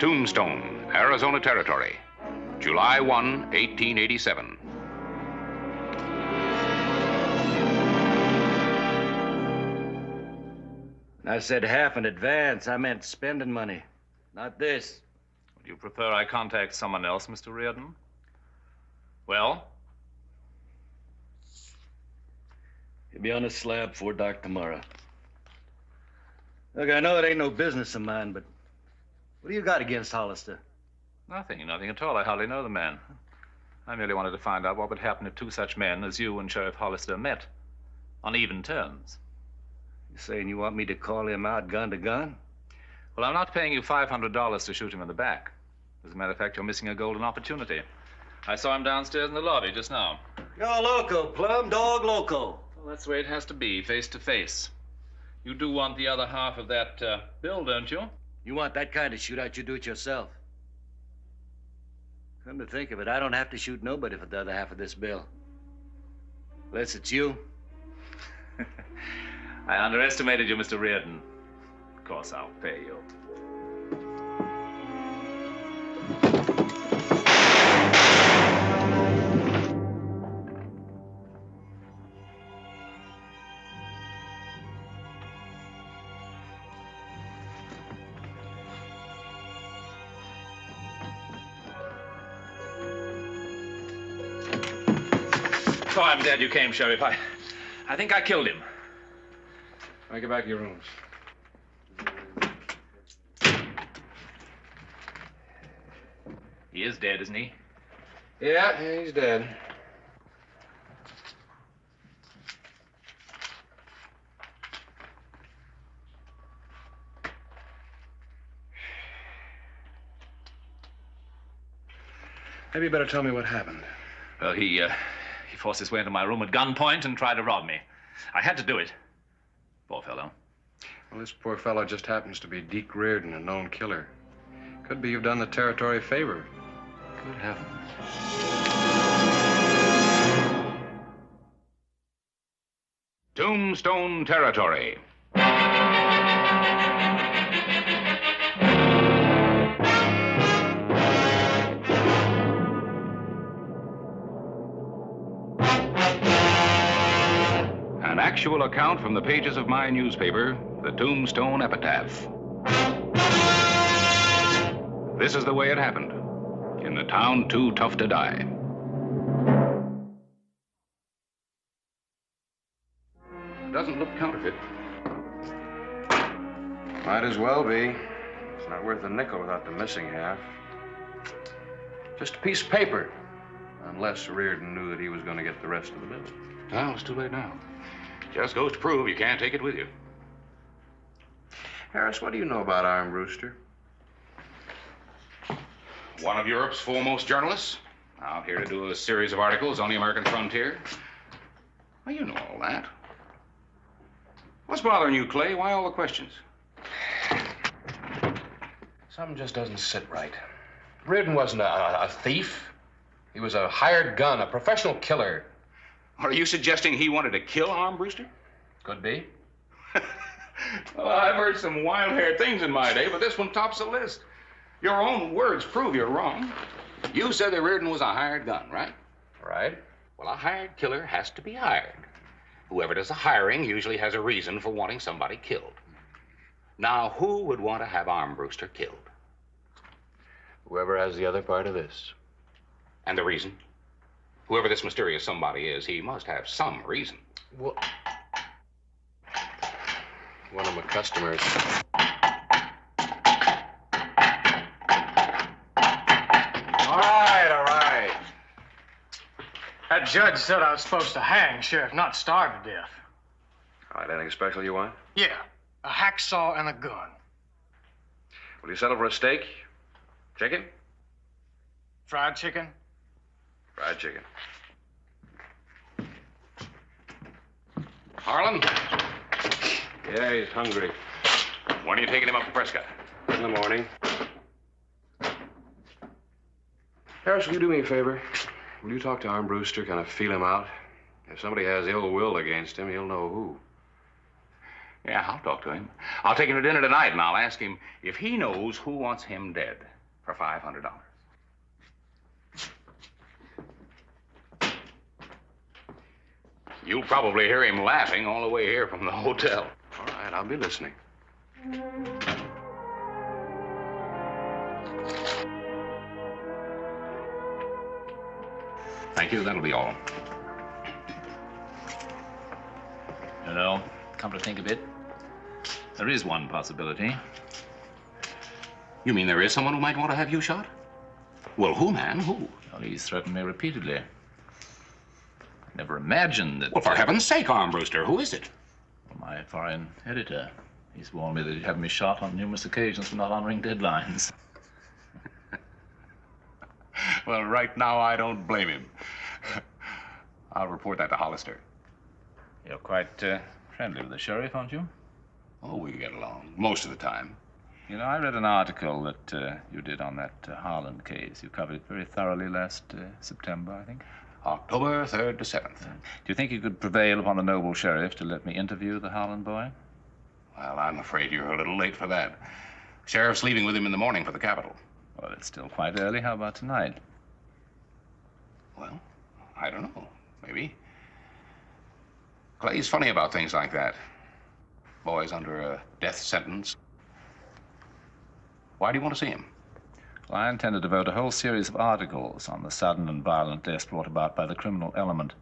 Tombstone, Arizona Territory, July 1, 1887. I said half in advance. I meant spending money, not this. Would you prefer I contact someone else, Mr. Reardon? Well? He'll be on a slab before dark tomorrow. Look, I know it ain't no business of mine, but what do you got against Hollister? Nothing at all. I hardly know the man. I merely wanted to find out what would happen if two such men as you and Sheriff Hollister met on even terms. You saying you want me to call him out gun to gun? Well, I'm not paying you $500 to shoot him in the back. As a matter of fact, you're missing a golden opportunity. I saw him downstairs in the lobby just now. You're loco, Plum. Dog loco. Well, that's the way it has to be, face to face. You do want the other half of that bill, don't you? You want that kind of shootout, you do it yourself. Come to think of it, I don't have to shoot nobody for the other half of this bill. Unless it's you. I underestimated you, Mr. Reardon. Of course, I'll pay you. So I'm glad you came, Sheriff. I think I killed him. All right, get back to your rooms. He is dead, isn't he? Yeah, he's dead. Maybe you better tell me what happened. Well, he forced his way into my room at gunpoint and tried to rob me. I had to do it. Poor fellow. Well, this poor fellow just happens to be Deke Reardon, a known killer. Could be you've done the territory a favor. Good heavens. Tombstone Territory. An actual account from the pages of my newspaper, the Tombstone Epitaph. This is the way it happened, in the town too tough to die. Doesn't look counterfeit. Might as well be. It's not worth a nickel without the missing half. Just a piece of paper. Unless Reardon knew that he was going to get the rest of the bill. Well, it's too late now. Just goes to prove you can't take it with you. Harris, what do you know about Armbruster? One of Europe's foremost journalists, out here to do a series of articles on the American frontier. Well, you know all that. What's bothering you, Clay? Why all the questions? Something just doesn't sit right. Reardon wasn't a thief. He was a hired gun, a professional killer. Are you suggesting he wanted to kill Armbruster? Could be. Well, I've heard some wild-haired things in my day, but this one tops the list. Your own words prove you're wrong. You said that Reardon was a hired gun, right? Right. Well, a hired killer has to be hired. Whoever does the hiring usually has a reason for wanting somebody killed. Now, who would want to have Armbruster killed? Whoever has the other part of this. And the reason? Whoever this mysterious somebody is, he must have some reason. Well, one of my customers. All right. That judge said I was supposed to hang, Sheriff, not starve to death. All right, anything special you want? Yeah, a hacksaw and a gun. Will you settle for a steak? Chicken? Fried chicken? Fried chicken. Harlan, Yeah, he's hungry. when are you taking him up to Prescott? In the morning. Harris, will you do me a favor? Will you talk to Armbruster, kind of feel him out? If somebody has ill will against him, he'll know who. Yeah, I'll talk to him. I'll take him to dinner tonight, and I'll ask him if he knows who wants him dead for $500. You'll probably hear him laughing all the way here from the hotel. All right, I'll be listening. Thank you. That'll be all. You know, come to think of it, there is one possibility. You mean there is someone who might want to have you shot? Well, who, man? Who? Well, he's threatened me repeatedly. I never imagined that... Well, for heaven's sake, Armbruster, who is it? My foreign editor. He's warned me that he'd have me shot on numerous occasions for not honoring deadlines. Well, right now, I don't blame him. I'll report that to Hollister. You're quite friendly with the sheriff, aren't you? Oh, we get along most of the time. You know, I read an article that you did on that Harlan case. You covered it very thoroughly last September, I think. October 3rd to 7th. Do you think you could prevail upon the noble sheriff to let me interview the Harlan boy? Well, I'm afraid you're a little late for that. Sheriff's leaving with him in the morning for the capital. Well, it's still quite early. How about tonight? Well, I don't know. Maybe. Clay's funny about things like that. Boys under a death sentence. Why do you want to see him? Well, I intend to devote a whole series of articles on the sudden and violent deaths brought about by the criminal element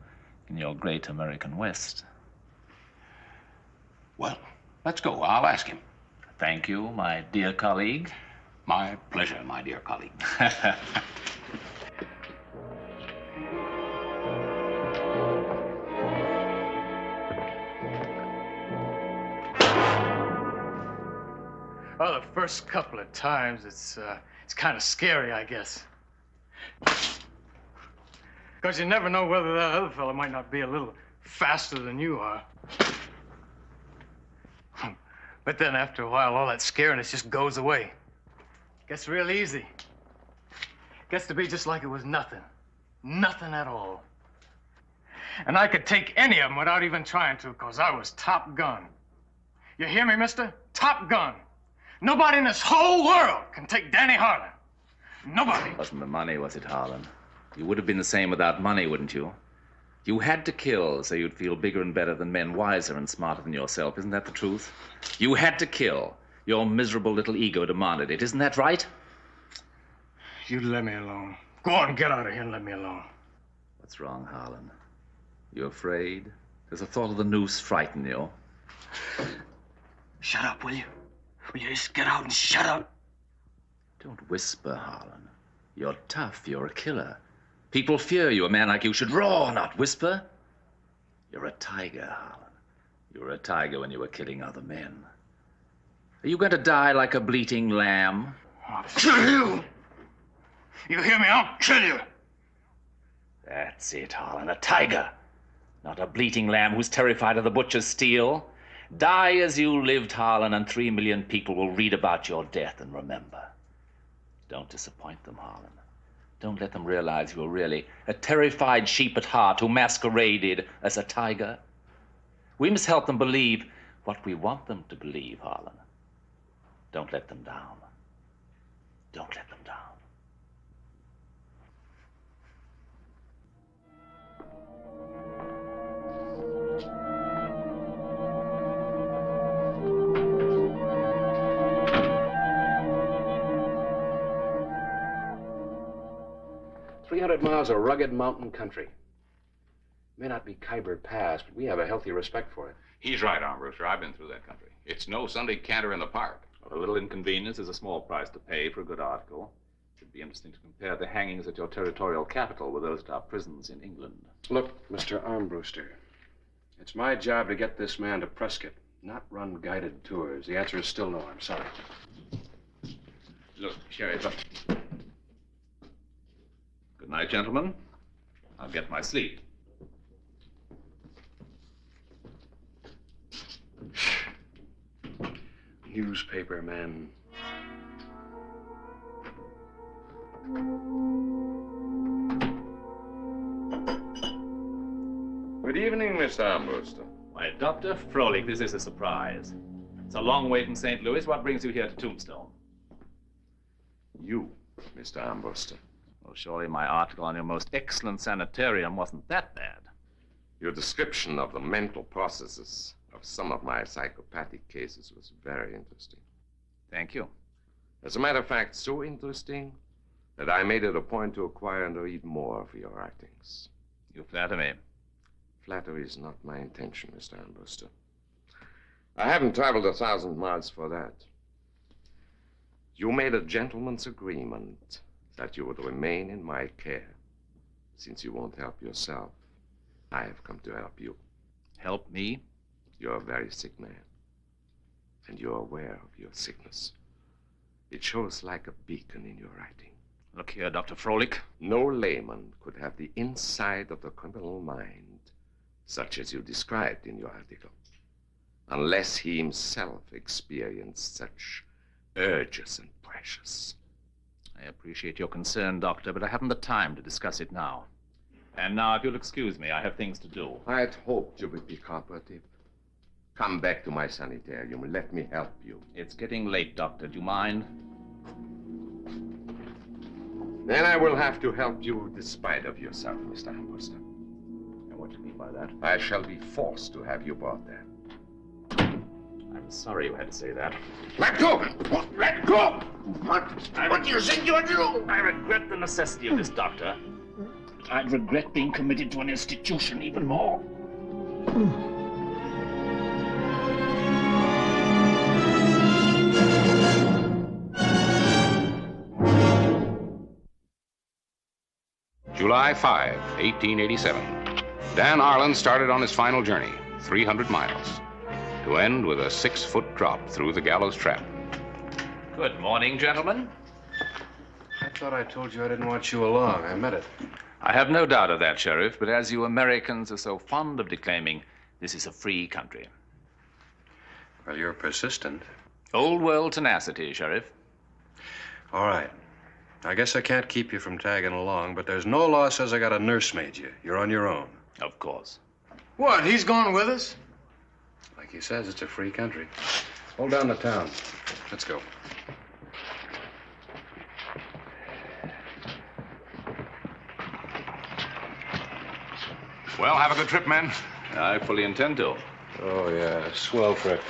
in your great American West. Well, let's go. I'll ask him. Thank you, my dear colleague. My pleasure, my dear colleague. Well, the first couple of times, it's kind of scary, I guess. Because you never know whether that other fella might not be a little faster than you are. But then after a while, all that scariness just goes away. Gets real easy. Gets to be just like it was nothing. Nothing at all. And I could take any of them without even trying to, because I was top gun. You hear me, mister? Top gun. Nobody in this whole world can take Danny Harlan. Nobody. It wasn't the money, was it, Harlan? You would have been the same without money, wouldn't you? You had to kill so you'd feel bigger and better than men wiser and smarter than yourself. Isn't that the truth? You had to kill. Your miserable little ego demanded it. Isn't that right? You let me alone. Go on, get out of here and let me alone. What's wrong, Harlan? You afraid? Does the thought of the noose frighten you? Shut up, will you? Will you just get out and shut up? Don't whisper, Harlan. You're tough. You're a killer. People fear you. A man like you should roar, not whisper. You're a tiger, Harlan. You were a tiger when you were killing other men. Are you going to die like a bleating lamb? I'll kill you! You hear me? I'll kill you! That's it, Harlan. A tiger. Not a bleating lamb who's terrified of the butcher's steel. Die as you lived, Harlan, and 3 million people will read about your death and remember. Don't disappoint them, Harlan. Don't let them realize you were really a terrified sheep at heart who masqueraded as a tiger. We must help them believe what we want them to believe, Harlan. Don't let them down. Don't let them down. "300 miles of rugged mountain country. May not be Khyber Pass, but we have a healthy respect for it. He's right, Armbruster. I've been through that country. It's no Sunday canter in the park. Well, a little inconvenience is a small price to pay for a good article. It'd be interesting to compare the hangings at your territorial capital with those at our prisons in England. Look, Mr. Armbruster, it's my job to get this man to Prescott, not run guided tours. The answer is still no. I'm sorry. Look, Sheriff. Good night, gentlemen. I'll get my sleep. Newspaper men. Good evening, Mr. Armbruster. Why, Dr. Froelich, this is a surprise. It's a long way from St. Louis. What brings you here to Tombstone? You, Mr. Armbruster. Well, surely my article on your most excellent sanitarium wasn't that bad. Your description of the mental processes of some of my psychopathic cases was very interesting. Thank you. As a matter of fact, so interesting that I made it a point to acquire and read more of your writings. You flatter me. Flattery is not my intention, Mr. Armbruster. I haven't traveled 1,000 miles for that. You made a gentleman's agreement that you would remain in my care. Since you won't help yourself, I have come to help you. Help me? You're a very sick man, and you're aware of your sickness. It shows like a beacon in your writing. Look here, Dr. Froelich. No layman could have the inside of the criminal mind, such as you described in your article, unless he himself experienced such urges and pressures. I appreciate your concern, Doctor, but I haven't the time to discuss it now. And now, if you'll excuse me, I have things to do. I had hoped you would be cooperative. Come back to my sanitarium and let me help you. It's getting late, Doctor. Do you mind? Then I will have to help you despite of yourself, Mr. Armbruster. And what do you mean by that? I shall be forced to have you brought there. I'm sorry you had to say that. Let go! Let go! What do you think you're doing? I regret the necessity of this, Doctor. But I'd regret being committed to an institution even more. July 5, 1887. Dan Arlen started on his final journey, 300 miles, to end with a 6-foot drop through the gallows trap. Good morning, gentlemen. I thought I told you I didn't want you along. I meant it. I have no doubt of that, Sheriff, but as you Americans are so fond of declaiming, this is a free country. Well, you're persistent. Old world tenacity, Sheriff. All right. I guess I can't keep you from tagging along, but there's no law says I gotta nursemaid you. You're on your own. Of course. What, he's going with us? Like he says, it's a free country. Hold down the town. Let's go. Well, have a good trip, men. I fully intend to. Oh, yeah. Swell trip.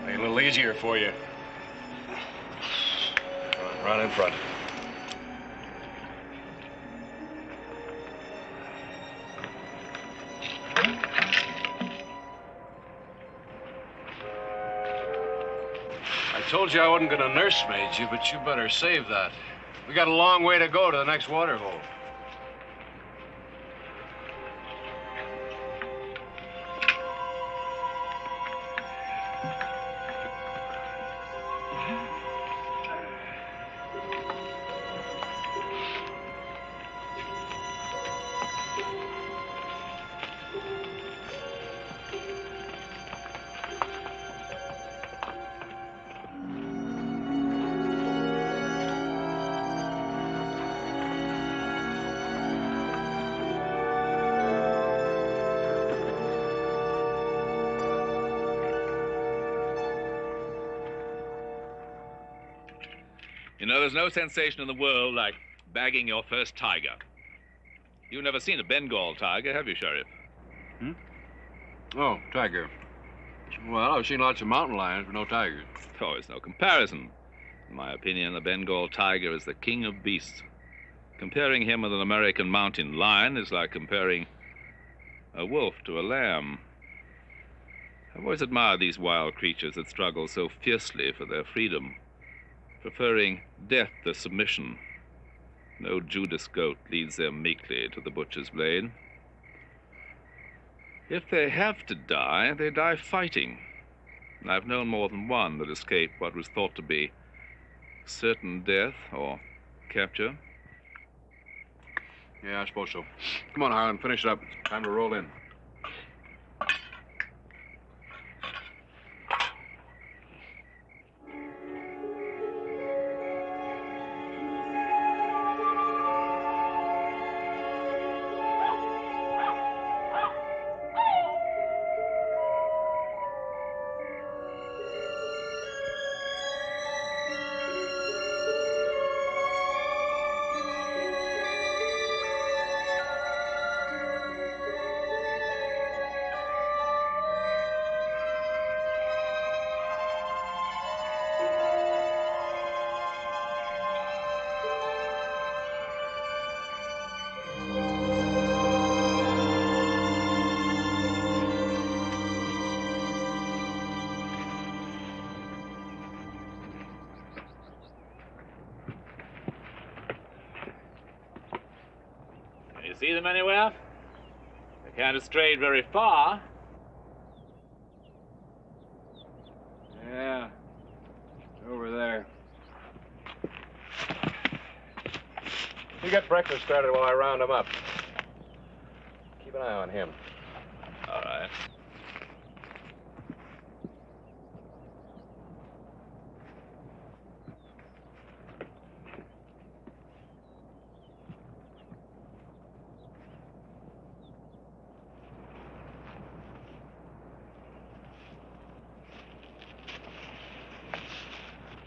Make it a little easier for you. Run in front. I told you I wasn't gonna nursemaid you, but you better save that. We got a long way to go to the next water hole. You know, there's no sensation in the world like bagging your first tiger. You've never seen a Bengal tiger, have you, Sheriff? Oh, tiger. Well, I've seen lots of mountain lions, but no tigers. Oh, it's no comparison. In my opinion, the Bengal tiger is the king of beasts. Comparing him with an American mountain lion is like comparing a wolf to a lamb. I've always admired these wild creatures that struggle so fiercely for their freedom, preferring death to submission. No Judas goat leads them meekly to the butcher's blade. If they have to die, they die fighting. And I've known more than one that escaped what was thought to be certain death or capture. Yeah, I suppose so. Come on, Harlan, finish it up. It's time to roll in. See them anywhere? They can't have strayed very far. Yeah, over there. You get breakfast started while I round him up. Keep an eye on him. All right.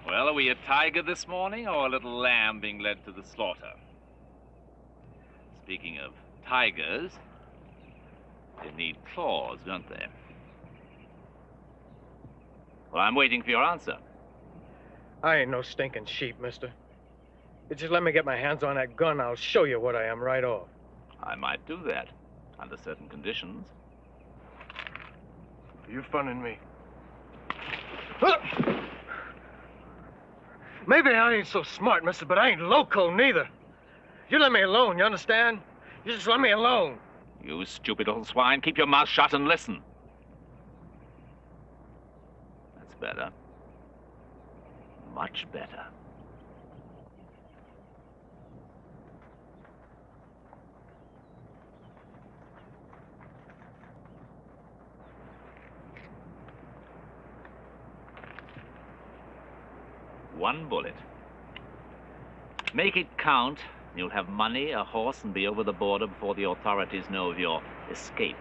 Well, are we a tiger this morning or a little lamb being led to the slaughter? Speaking of tigers, they need claws, don't they? Well, I'm waiting for your answer. I ain't no stinking sheep, mister. You just let me get my hands on that gun, I'll show you what I am right off. I might do that, under certain conditions. You funning me. Maybe I ain't so smart, mister, but I ain't loco neither. You let me alone, you understand? You just let me alone. You stupid little swine, keep your mouth shut and listen. That's better. Much better. One bullet. Make it count. You'll have money, a horse, and be over the border before the authorities know of your escape.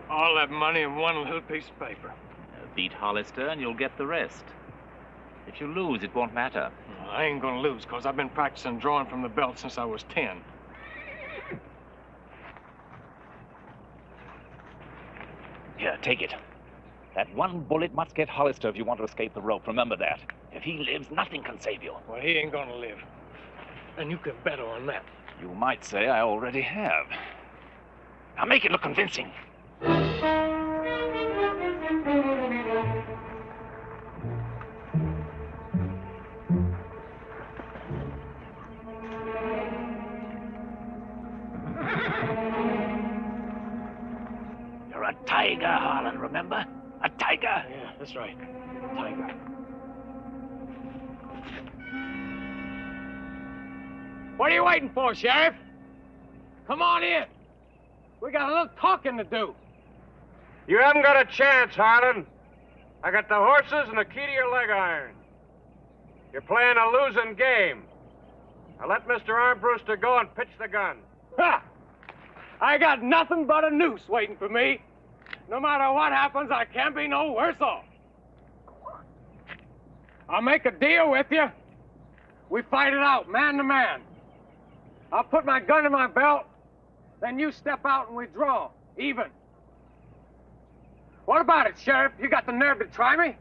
All that money in one little piece of paper. Beat Hollister, and you'll get the rest. If you lose, it won't matter. I ain't gonna lose, because I've been practicing drawing from the belt since I was 10. Here, take it. That one bullet must get Hollister if you want to escape the rope. Remember that. If he lives, nothing can save you. Well, he ain't gonna live. And you can bet on that. You might say I already have. Now make it look convincing. You're a tiger, Harlan, remember? A tiger. Yeah, that's right. Tiger. What are you waiting for, Sheriff? Come on in. We got a little talking to do. You haven't got a chance, Harlan. I got the horses and the key to your leg iron. You're playing a losing game. Now let Mr. Armbruster go and pitch the gun. Ha! I got nothing but a noose waiting for me. No matter what happens, I can't be no worse off. I'll make a deal with you. We fight it out, man to man. I'll put my gun in my belt, then you step out and we draw, even. What about it, Sheriff? You got the nerve to try me?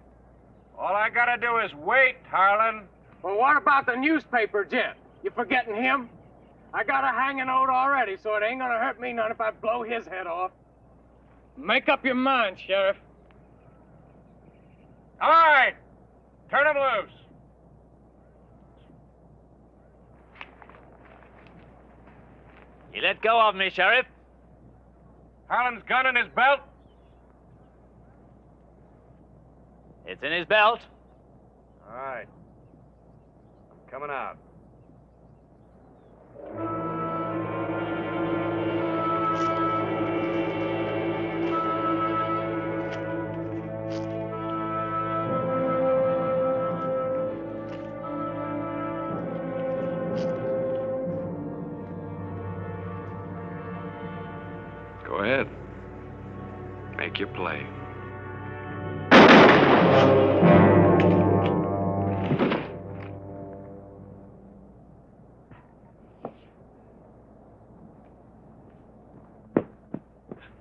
All I gotta do is wait, Harlan. Well, what about the newspaper gent? You forgetting him? I got a hanging out already, so it ain't gonna hurt me none if I blow his head off. Make up your mind, Sheriff. All right, turn him loose. You let go of me, Sheriff. Harlan's gun in his belt. It's in his belt. All right. I'm coming out. Go ahead. Make your play.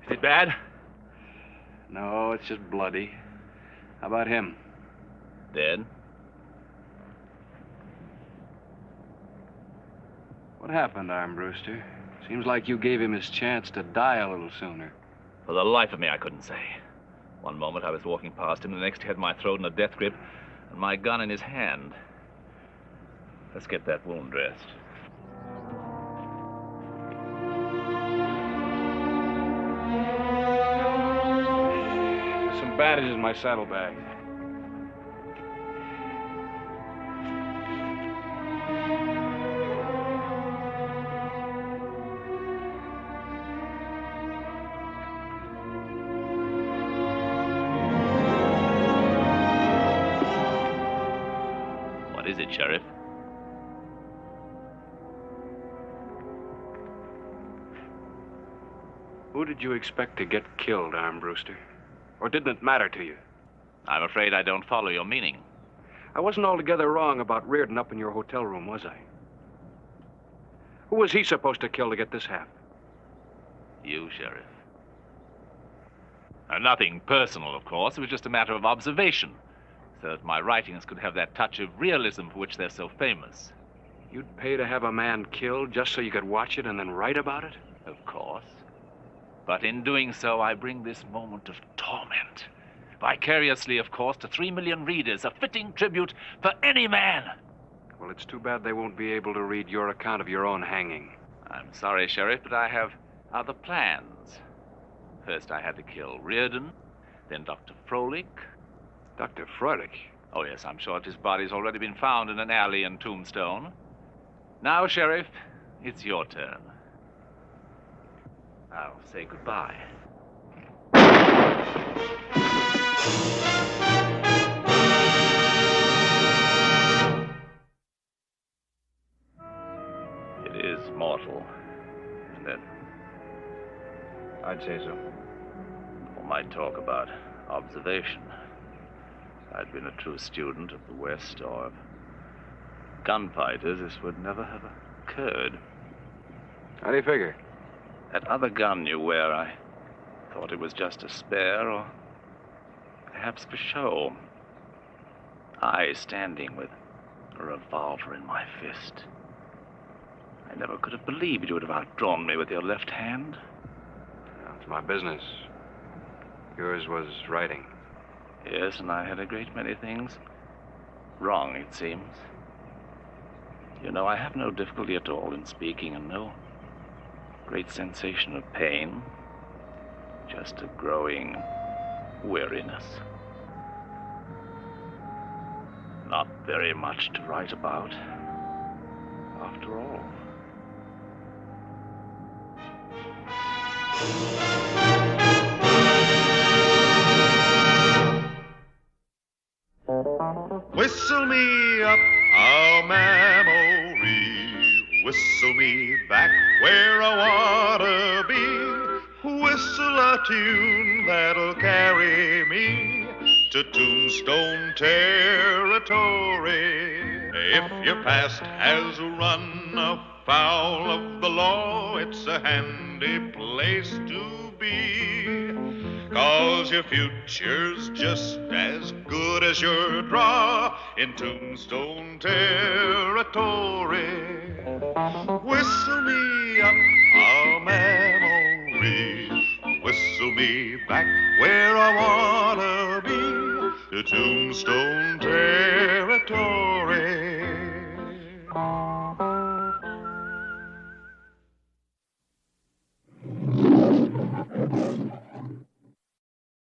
Is it bad? No, it's just bloody. How about him? Dead. What happened, Armbruster? Seems like you gave him his chance to die a little sooner. For the life of me, I couldn't say. One moment I was walking past him, the next he had my throat in a death grip, and my gun in his hand. Let's get that wound dressed. There's some bandages in my saddlebag. What is it, Sheriff? Who did you expect to get killed, Armbruster? Or didn't it matter to you? I'm afraid I don't follow your meaning. I wasn't altogether wrong about Reardon up in your hotel room, was I? Who was he supposed to kill to get this half? You, Sheriff. Nothing personal, of course. It was just a matter of observation, so that my writings could have that touch of realism for which they're so famous. You'd pay to have a man killed just so you could watch it and then write about it? Of course. But in doing so, I bring this moment of torment. Vicariously, of course, to 3 million readers, a fitting tribute for any man. Well, it's too bad they won't be able to read your account of your own hanging. I'm sorry, Sheriff, but I have other plans. First, I had to kill Reardon, then Dr. Froelich. Dr. Froelich? Oh, yes, I'm sure his body's already been found in an alley in Tombstone. Now, Sheriff, it's your turn. I'll say goodbye. It is mortal, isn't it? I'd say so. All my talk about observation. If I'd been a true student of the West or of gunfighters, this would never have occurred. How do you figure? That other gun you wear, I thought it was just a spare, or perhaps for show. I standing with a revolver in my fist. I never could have believed you would have outdrawn me with your left hand. Well, it's my business. Yours was writing. Yes, and I had a great many things wrong, it seems. You know, I have no difficulty at all in speaking, and no great sensation of pain. Just a growing weariness. Not very much to write about, after all. Whistle me up a memory, whistle me back where I wanna be, whistle a tune that'll carry me to Tombstone territory. If your past has run afoul of the law, it's a handy place to be. 'Cause your future's just as good as your draw in Tombstone territory. Whistle me up a memory, whistle me back where I wanna be, to Tombstone territory.